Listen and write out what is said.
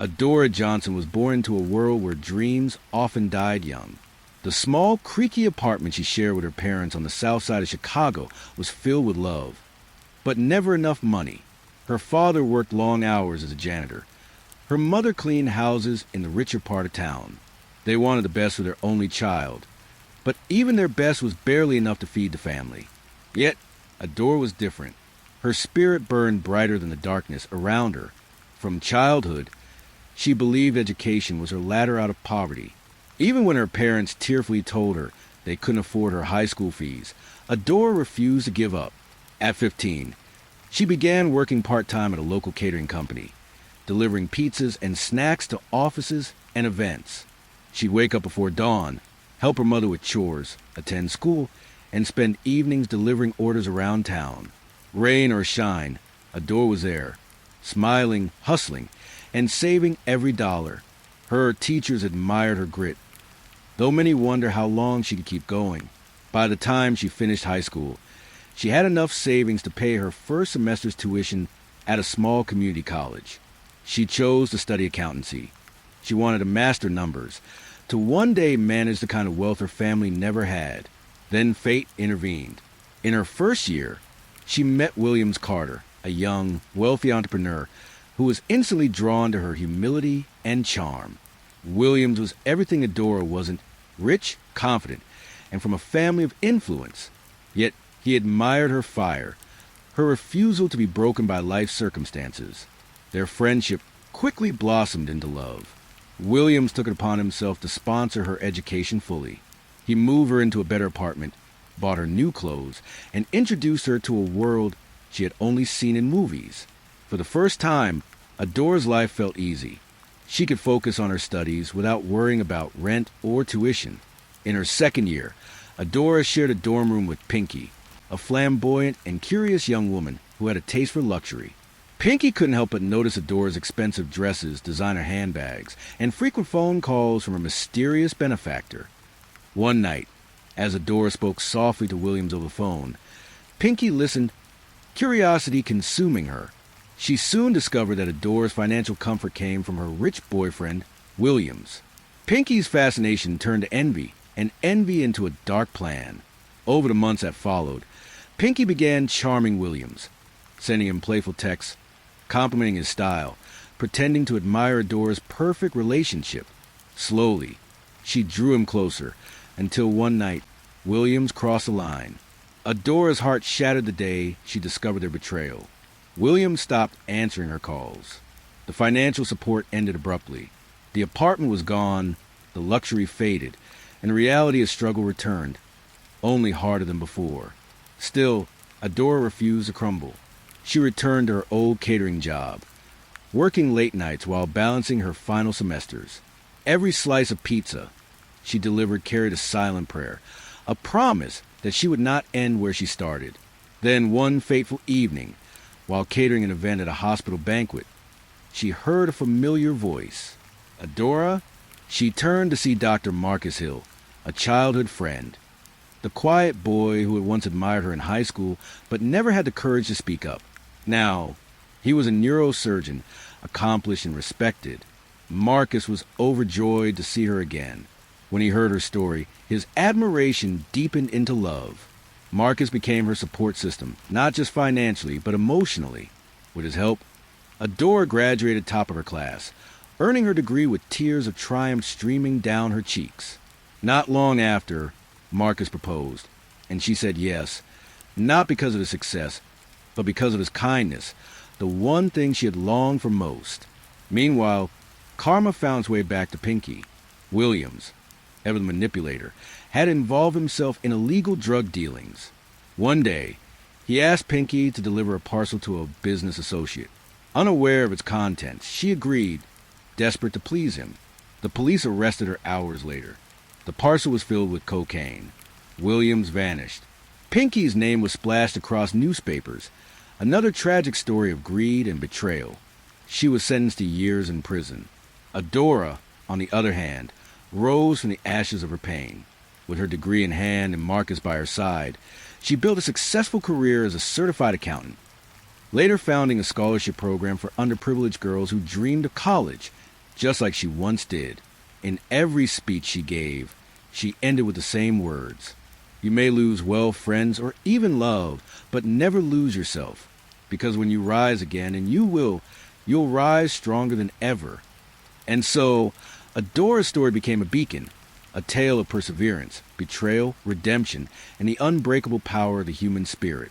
Adora Johnson was born into a world where dreams often died young. The small, creaky apartment she shared with her parents on the south side of Chicago was filled with love, but never enough money. Her father worked long hours as a janitor. Her mother cleaned houses in the richer part of town. They wanted the best for their only child, but even their best was barely enough to feed the family. Yet, Adora was different. Her spirit burned brighter than the darkness around her. From childhood, she believed education was her ladder out of poverty. Even when her parents tearfully told her they couldn't afford her high school fees, Adora refused to give up. At 15, she began working part-time at a local catering company, delivering pizzas and snacks to offices and events. She'd wake up before dawn, help her mother with chores, attend school, and spend evenings delivering orders around town. Rain or shine, Adora was there, smiling, hustling, and saving every dollar. Her teachers admired her grit, though many wonder how long she could keep going. By the time she finished high school, she had enough savings to pay her first semester's tuition at a small community college. She chose to study accountancy. She wanted to master numbers, to one day manage the kind of wealth her family never had. Then fate intervened. In her first year, she met Williams Carter, a young, wealthy entrepreneur who was instantly drawn to her humility and charm. Williams was everything Adora wasn't: rich, confident, and from a family of influence. Yet he admired her fire, her refusal to be broken by life's circumstances. Their friendship quickly blossomed into love. Williams took it upon himself to sponsor her education fully. He moved her into a better apartment, bought her new clothes, and introduced her to a world she had only seen in movies. For the first time, Adora's life felt easy. She could focus on her studies without worrying about rent or tuition. In her second year, Adora shared a dorm room with Pinky, a flamboyant and curious young woman who had a taste for luxury. Pinky couldn't help but notice Adora's expensive dresses, designer handbags, and frequent phone calls from her mysterious benefactor. One night, as Adora spoke softly to Williams over the phone, Pinky listened, curiosity consuming her. She soon discovered that Adora's financial comfort came from her rich boyfriend, Williams. Pinky's fascination turned to envy, and envy into a dark plan. Over the months that followed, Pinky began charming Williams, sending him playful texts, complimenting his style, pretending to admire Adora's perfect relationship. Slowly, she drew him closer, until one night, Williams crossed the line. Adora's heart shattered the day she discovered their betrayal. Williams stopped answering her calls. The financial support ended abruptly. The apartment was gone, the luxury faded, and the reality of struggle returned, only harder than before. Still, Adora refused to crumble. She returned to her old catering job, working late nights while balancing her final semesters. Every slice of pizza she delivered carried a silent prayer, a promise that she would not end where she started. Then one fateful evening, while catering an event at a hospital banquet, she heard a familiar voice. Adora? She turned to see Dr. Marcus Hill, a childhood friend. The quiet boy who had once admired her in high school but never had the courage to speak up. Now, he was a neurosurgeon, accomplished and respected. Marcus was overjoyed to see her again. When he heard her story, his admiration deepened into love. Marcus became her support system, not just financially, but emotionally. With his help, Adora graduated top of her class, earning her degree with tears of triumph streaming down her cheeks. Not long after, Marcus proposed, and she said yes, not because of his success, but because of his kindness, the one thing she had longed for most. Meanwhile, karma found its way back to Pinky. Williams, ever the manipulator, had involved himself in illegal drug dealings. One day, he asked Pinky to deliver a parcel to a business associate. Unaware of its contents, she agreed, desperate to please him. The police arrested her hours later. The parcel was filled with cocaine. Williams vanished. Pinky's name was splashed across newspapers, another tragic story of greed and betrayal. She was sentenced to years in prison. Adora, on the other hand, rose from the ashes of her pain. With her degree in hand and Marcus by her side, she built a successful career as a certified accountant, later founding a scholarship program for underprivileged girls who dreamed of college just like she once did. In every speech she gave, she ended with the same words. You may lose wealth, friends, or even love, but never lose yourself. Because when you rise again, and you will, you'll rise stronger than ever. And so, Adora's story became a beacon, a tale of perseverance, betrayal, redemption, and the unbreakable power of the human spirit.